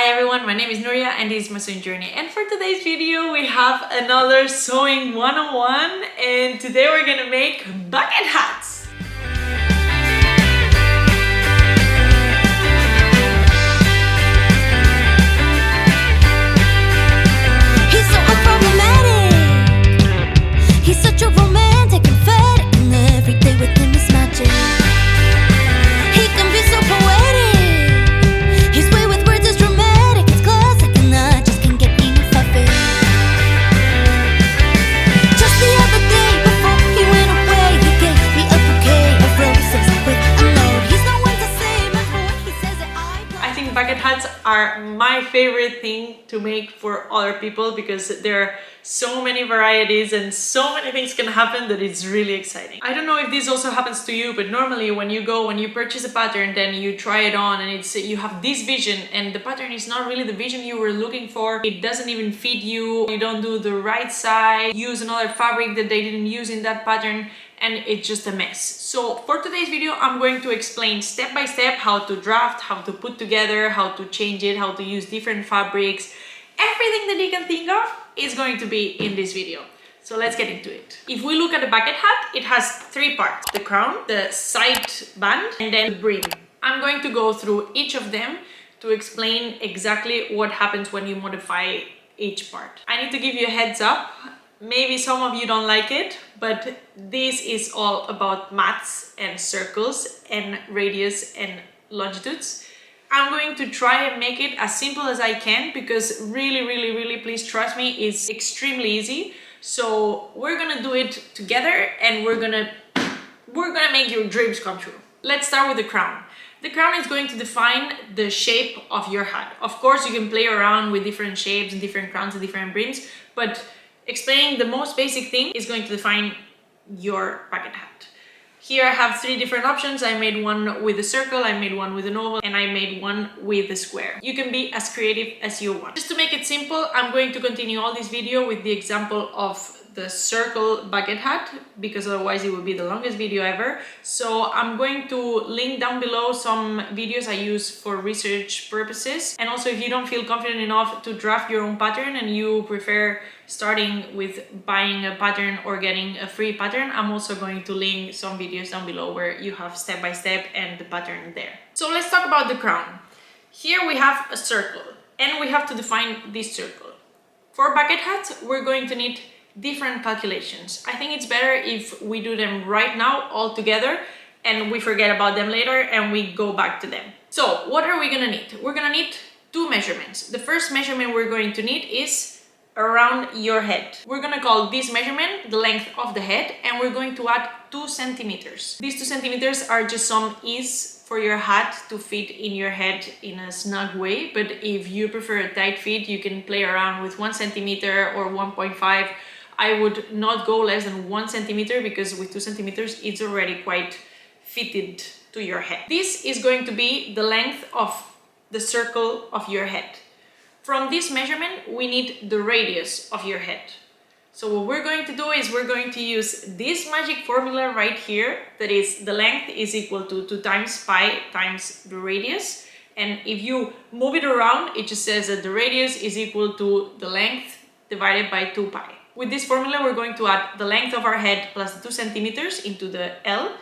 Hi everyone, my name is Nuria and this is my sewing journey, and for today's video we have another sewing 101 and today we're gonna make bucket hats. He's so unproblematic. He's such a romantic and fed, and every day with him is magic. He can be so poetic. His way with words is dramatic. It's classic and I just can't get enough of it. Just the other day before he went away, he gave me a bouquet of roses with a note. He's no one to say much, but when he says it, I think bucket hats are my favorite thing to make for other people because there are so many varieties and so many things can happen that it's really exciting. I don't know if this also happens to you, but normally when you purchase a pattern, then you try it on and you have this vision and the pattern is not really the vision you were looking for. It doesn't even fit you. You don't do the right size, use another fabric that they didn't use in that pattern, and it's just a mess. So for today's video, I'm going to explain step by step how to draft, how to put together, how to change it, how to use different fabrics. Everything that you can think of is going to be in this video. So let's get into it. If we look at the bucket hat, it has three parts: the crown, the side band, and then the brim. I'm going to go through each of them to explain exactly what happens when you modify each part. I need to give you a heads up. Maybe some of you don't like it, but this is all about maths and circles and radius and longitudes. I'm going to try and make it as simple as I can because really, please trust me, it's extremely easy. So we're gonna do it together and we're gonna make your dreams come true. Let's start with the crown. The crown is going to define the shape of your hat. Of course, you can play around with different shapes and different crowns and different brims, but explaining the most basic thing is going to define your bucket hat. Here I have three different options. I made one with a circle, I made one with an oval, and I made one with a square. You can be as creative as you want. Just to make it simple, I'm going to continue all this video with the example of the circle bucket hat because otherwise it would be the longest video ever. So I'm going to link down below some videos I use for research purposes. And also, if you don't feel confident enough to draft your own pattern and you prefer starting with buying a pattern or getting a free pattern, I'm also going to link some videos down below where you have step by step and the pattern there. So let's talk about the crown. Here we have a circle and we have to define this circle. For bucket hats, we're going to need different calculations. I think it's better if we do them right now all together and we forget about them later and we go back to them. So what are we gonna need? We're gonna need two measurements. The first measurement we're going to need is around your head. We're gonna call this measurement the length of the head and we're going to add 2 centimeters. These 2 centimeters are just some ease for your hat to fit in your head in a snug way, but if you prefer a tight fit, you can play around with 1 centimeter or 1.5. I would not go less than 1 centimeter because with 2 centimeters it's already quite fitted to your head. This is going to be the length of the circle of your head. From this measurement, we need the radius of your head. So what we're going to do is we're going to use this magic formula right here, that is the length is equal to 2 times pi times the radius. And if you move it around, it just says that the radius is equal to the length divided by 2 pi. With this formula, we're going to add the length of our head plus the 2 centimeters into the L,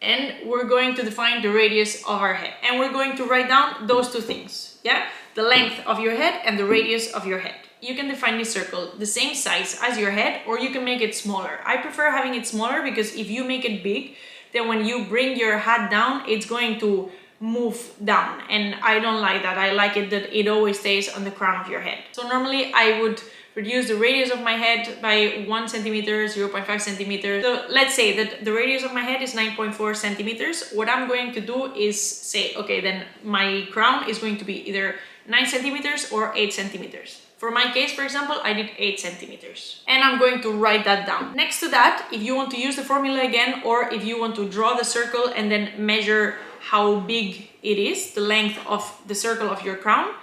and we're going to define the radius of our head. And we're going to write down those two things, yeah? The length of your head and the radius of your head. You can define this circle the same size as your head, or you can make it smaller. I prefer having it smaller because if you make it big, then when you bring your hat down, it's going to move down. And I don't like that. I like it that it always stays on the crown of your head. So normally I would reduce the radius of my head by 1 centimeter, 0.5 centimeters. So let's say that the radius of my head is 9.4 centimeters. What I'm going to do is say, okay, then my crown is going to be either 9 centimeters or 8 centimeters. For my case, for example, I did 8 centimeters. And I'm going to write that down. Next to that, if you want to use the formula again, or if you want to draw the circle and then measure how big it is, the length of the circle of your crown,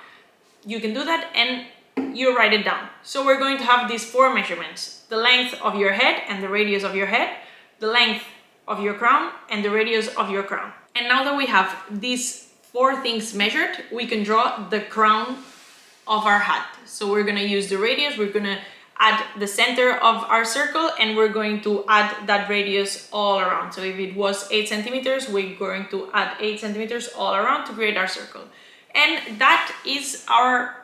you can do that and you write it down. So we're going to have these 4 measurements: the length of your head and the radius of your head, the length of your crown and the radius of your crown. And now that we have these 4 things measured, we can draw the crown of our hat. So we're gonna use the radius, we're gonna add the center of our circle, and we're going to add that radius all around. So if it was 8 centimeters, we're going to add 8 centimeters all around to create our circle. And that is our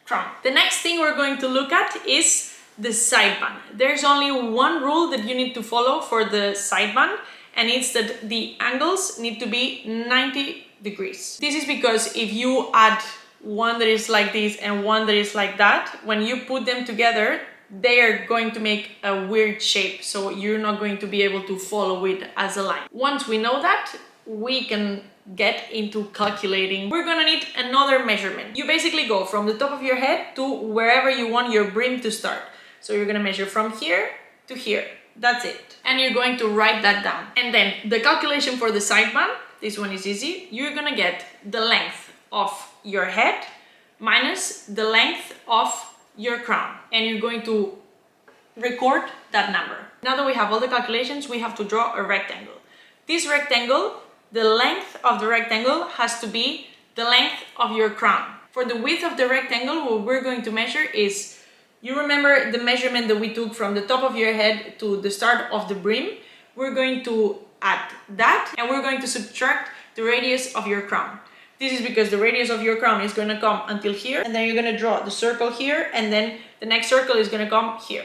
crown. The next thing we're going to look at is the sideband. There's only one rule that you need to follow for the sideband, and it's that the angles need to be 90 degrees. This is because if you add one that is like this and one that is like that, when you put them together, they are going to make a weird shape, so you're not going to be able to follow it as a line. Once we know that, we can get into calculating. We're gonna need another measurement. You basically go from the top of your head to wherever you want your brim to start. So you're gonna measure from here to here. That's it. And you're going to write that down. And then the calculation for the sideband, this one is easy. You're gonna get the length of your head minus the length of your crown, and you're going to record that number. Now that we have all the calculations, we have to draw a rectangle. This rectangle, the length of the rectangle has to be the length of your crown. For the width of the rectangle, what we're going to measure is, you remember the measurement that we took from the top of your head to the start of the brim? We're going to add that, and we're going to subtract the radius of your crown. This is because the radius of your crown is going to come until here, and then you're going to draw the circle here, and then the next circle is going to come here.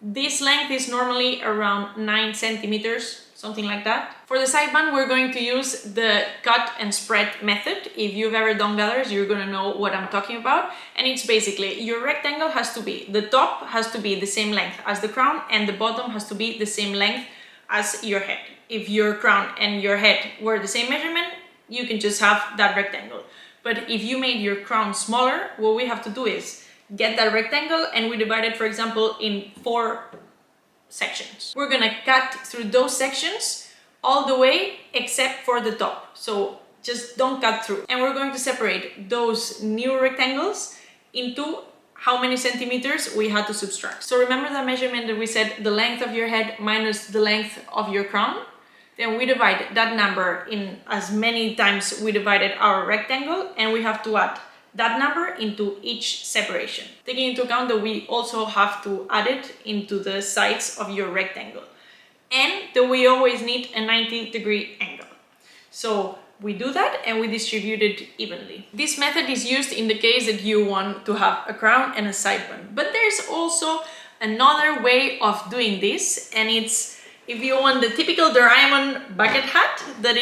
This length is normally around 9 centimeters, something like that. For the sideband, we're going to use the cut and spread method. If you've ever done gathers, you're going to know what I'm talking about. And it's basically, your rectangle has to be, the top has to be the same length as the crown, and the bottom has to be the same length as your head. If your crown and your head were the same measurement, you can just have that rectangle. But if you made your crown smaller, what we have to do is get that rectangle, and we divide it, for example, in 4 sections. We're gonna cut through those sections all the way except for the top. So just don't cut through. And we're going to separate those new rectangles into how many centimeters we had to subtract. So remember the measurement that we said, the length of your head minus the length of your crown? Then we divide that number in as many times we divided our rectangle, and we have to add that number into each separation. Taking into account that we also have to add it into the sides of your rectangle, and that we always need a 90-degree angle. So we do that and we distribute it evenly. This method is used in the case that you want to have a crown and a sideband. But there's also another way of doing this, and it's if you want the typical Doraemon bucket hat, that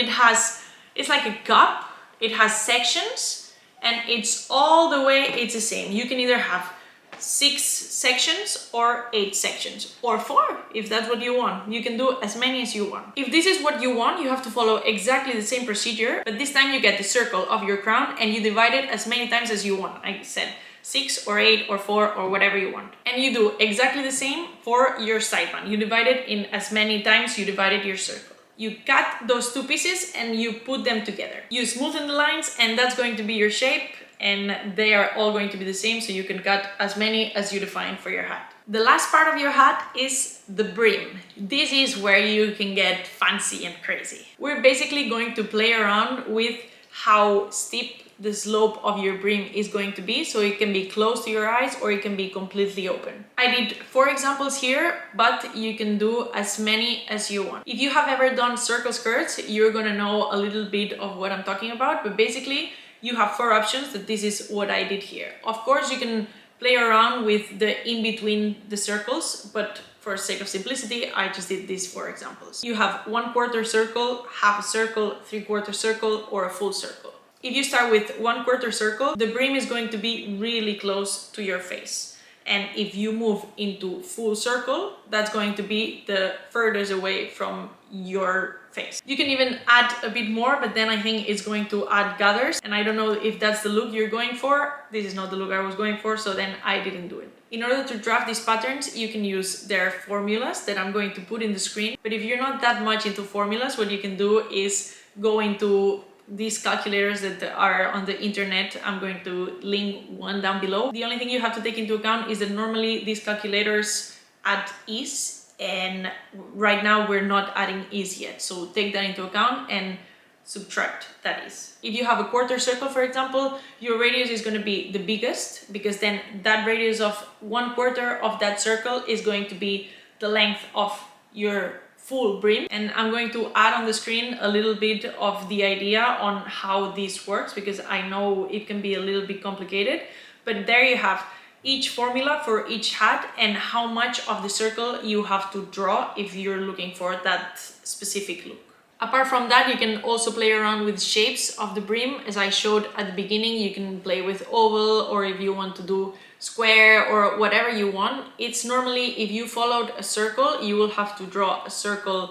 it's like a cup, it has sections, and it's all the way, it's the same. You can either have 6 sections or 8 sections, or 4 if that's what you want. You can do as many as you want. If this is what you want, you have to follow exactly the same procedure, but this time you get the circle of your crown and you divide it as many times as you want. Like I said, 6 or 8 or 4 or whatever you want. And you do exactly the same for your sideband. You divide it in as many times you divided your circle. You cut those 2 pieces and you put them together. You smoothen the lines, and that's going to be your shape, and they are all going to be the same, so you can cut as many as you define for your hat. The last part of your hat is the brim. This is where you can get fancy and crazy. We're basically going to play around with how steep the slope of your brim is going to be, so it can be close to your eyes or it can be completely open. I did 4 examples here, but you can do as many as you want. If you have ever done circle skirts, you're gonna know a little bit of what I'm talking about, but basically you have 4 options. That this is what I did here. Of course, you can play around with the in between the circles, but for sake of simplicity, I just did these 4 examples. You have 1/4 circle, half a circle, 3/4 circle, or a full circle. If you start with 1/4 circle, the brim is going to be really close to your face. And if you move into full circle, that's going to be the furthest away from your face. You can even add a bit more, but then I think it's going to add gathers. And I don't know if that's the look you're going for. This is not the look I was going for, so then I didn't do it. In order to draft these patterns, you can use their formulas that I'm going to put in the screen. But if you're not that much into formulas, what you can do is go into these calculators that are on the internet. I'm going to link one down below. The only thing you have to take into account is that normally these calculators add ease, and right now we're not adding ease yet. So take that into account and subtract, that is. If you have a quarter circle, for example, your radius is going to be the biggest, because then that radius of 1/4 of that circle is going to be the length of your full brim. And I'm going to add on the screen a little bit of the idea on how this works, because I know it can be a little bit complicated, but there you have each formula for each hat and how much of the circle you have to draw if you're looking for that specific look. Apart from that, you can also play around with shapes of the brim. As I showed at the beginning, you can play with oval, or if you want to do square or whatever you want. It's normally, if you followed a circle, you will have to draw a circle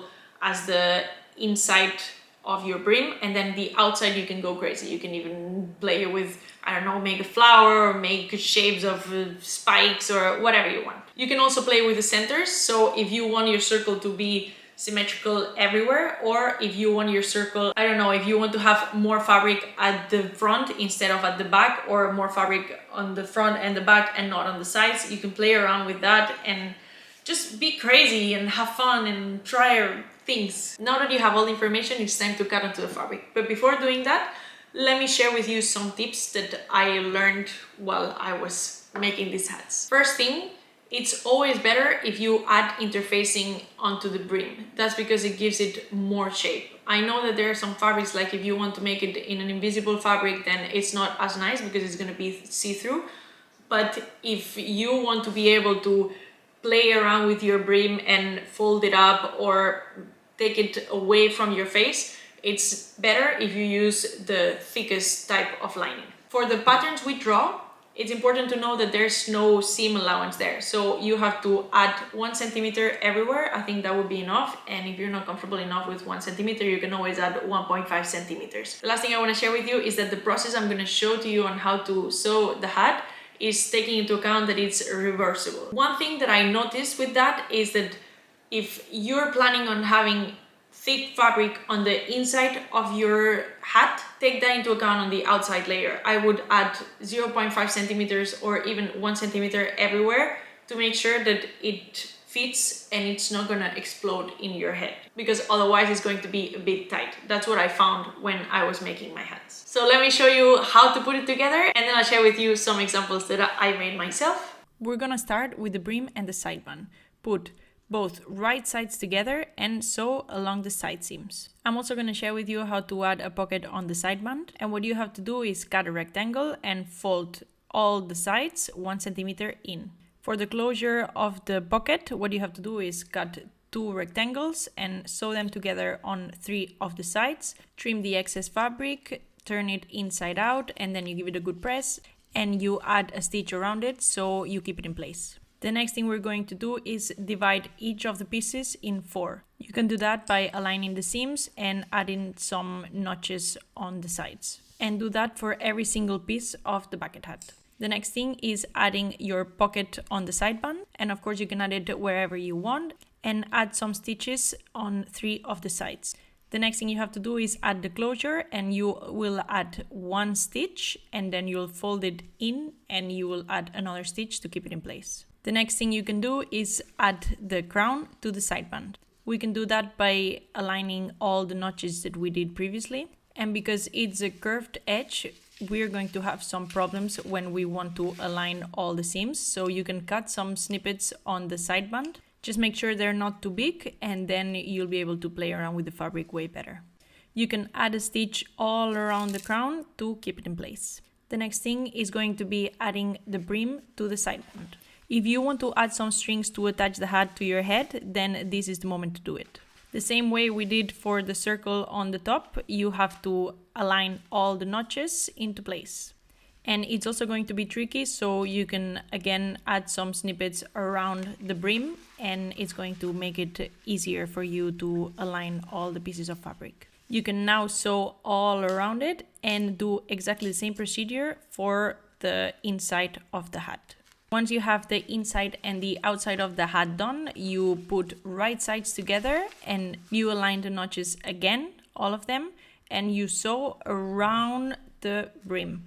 as the inside of your brim, and then the outside you can go crazy. You can even play with, I don't know, make a flower or make shapes of spikes or whatever you want. You can also play with the centers. So if you want your circle to be symmetrical everywhere, or if you want your circle, I don't know, if you want to have more fabric at the front instead of at the back, or more fabric on the front and the back and not on the sides, you can play around with that and just be crazy and have fun and try things. Now that you have all the information, it's time to cut onto the fabric. But before doing that, let me share with you some tips that I learned while I was making these hats. First thing, it's always better if you add interfacing onto the brim. That's because it gives it more shape. I know that there are some fabrics, like if you want to make it in an invisible fabric, then it's not as nice because it's going to be see-through. But if you want to be able to play around with your brim and fold it up or take it away from your face, it's better if you use the thickest type of lining. For the patterns we draw, it's important to know that there's no seam allowance there. So you have to add 1 centimeter everywhere. I think that would be enough. And if you're not comfortable enough with 1 centimeter, you can always add 1.5 centimeters. The last thing I want to share with you is that the process I'm going to show to you on how to sew the hat is taking into account that it's reversible. One thing that I noticed with that is that if you're planning on having thick fabric on the inside of your hat, take that into account on the outside layer. I would add 0.5 centimeters or even 1 centimeter everywhere to make sure that it fits and it's not gonna explode in your head, because otherwise it's going to be a bit tight. That's what I found when I was making my hats. So let me show you how to put it together, and then I'll share with you some examples that I made myself. We're gonna start with the brim and the side band. Put both right sides together and sew along the side seams. I'm also going to share with you how to add a pocket on the side band, and what you have to do is cut a rectangle and fold all the sides 1 centimeter in. For the closure of the pocket, what you have to do is cut 2 rectangles and sew them together on 3 of the sides, trim the excess fabric, turn it inside out, and then you give it a good press and you add a stitch around it so you keep it in place. The next thing we're going to do is divide each of the pieces in 4. You can do that by aligning the seams and adding some notches on the sides. And do that for every single piece of the bucket hat. The next thing is adding your pocket on the side band. And of course you can add it wherever you want and add some stitches on 3 of the sides. The next thing you have to do is add the closure, and you will add 1 stitch and then you'll fold it in and you will add another stitch to keep it in place. The next thing you can do is add the crown to the side band. We can do that by aligning all the notches that we did previously. And because it's a curved edge, we're going to have some problems when we want to align all the seams. So you can cut some snippets on the side band. Just make sure they're not too big, and then you'll be able to play around with the fabric way better. You can add a stitch all around the crown to keep it in place. The next thing is going to be adding the brim to the side band. If you want to add some strings to attach the hat to your head, then this is the moment to do it. The same way we did for the circle on the top, you have to align all the notches into place. And it's also going to be tricky, so you can again add some snippets around the brim, and it's going to make it easier for you to align all the pieces of fabric. You can now sew all around it and do exactly the same procedure for the inside of the hat. Once you have the inside and the outside of the hat done, you put right sides together and you align the notches again, all of them, and you sew around the brim.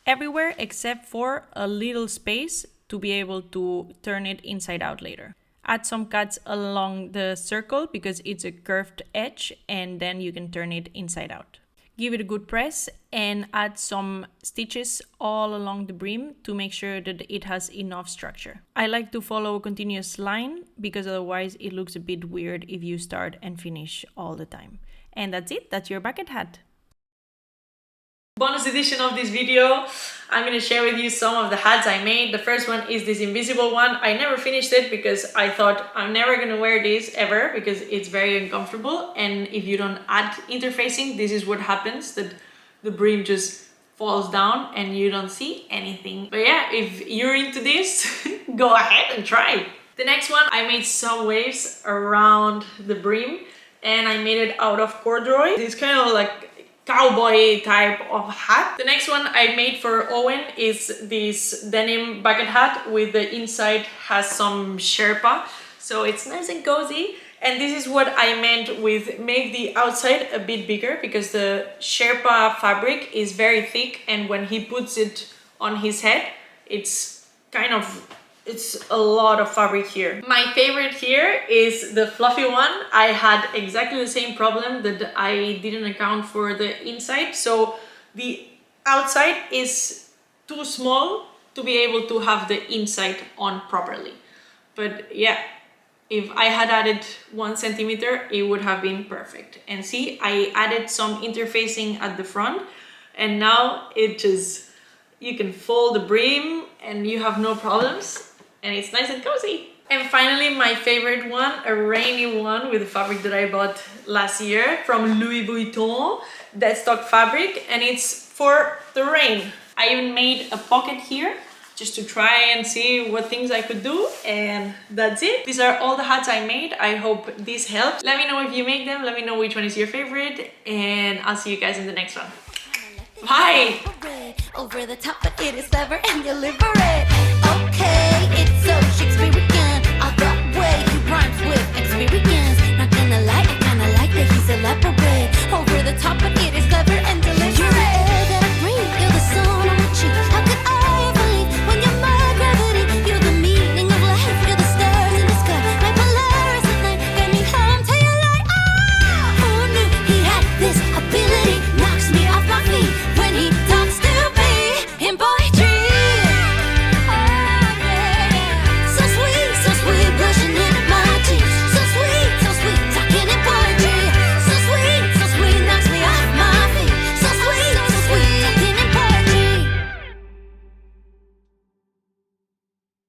Everywhere except for a little space to be able to turn it inside out later. Add some cuts along the circle because it's a curved edge, and then you can turn it inside out. give it a good press, and add some stitches all along the brim to make sure that it has enough structure. I like to follow a continuous line because otherwise it looks a bit weird if you start and finish all the time. And that's it, that's your bucket hat. Bonus edition of this video, I'm gonna share with you some of the hats I made. The first one is this invisible one. I never finished it because I thought I'm never gonna wear this ever because it's very uncomfortable, and if you don't add interfacing, this is what happens, that the brim just falls down and you don't see anything. But yeah, if you're into this, go ahead and try. The next one, I made some waves around the brim and I made it out of corduroy. It's kind of like cowboy type of hat. The next one I made for Owen is this denim bucket hat with the inside has some Sherpa, so it's nice and cozy. And this is what I meant with make the outside a bit bigger, because the Sherpa fabric is very thick, and when he puts it on his head, it's a lot of fabric here. My favorite here is the fluffy one. I had exactly the same problem, that I didn't account for the inside. So the outside is too small to be able to have the inside on properly. But yeah, if I had added 1 centimeter, it would have been perfect. And see, I added some interfacing at the front, and now you can fold the brim and you have no problems. And it's nice and cozy. And finally, my favorite one, a rainy one with the fabric that I bought last year from Louis Vuitton, deadstock fabric, and it's for the rain. I even made a pocket here just to try and see what things I could do, and that's it. These are all the hats I made. I hope this helps. Let me know if you make them, let me know which one is your favorite, and I'll see you guys in the next one. Bye! Over the top, but it is clever and you live for it. Okay, it's so Shakespearean. All the way he rhymes with experience. Not gonna lie, I kinda like that he's elaborate. Over the top, but it is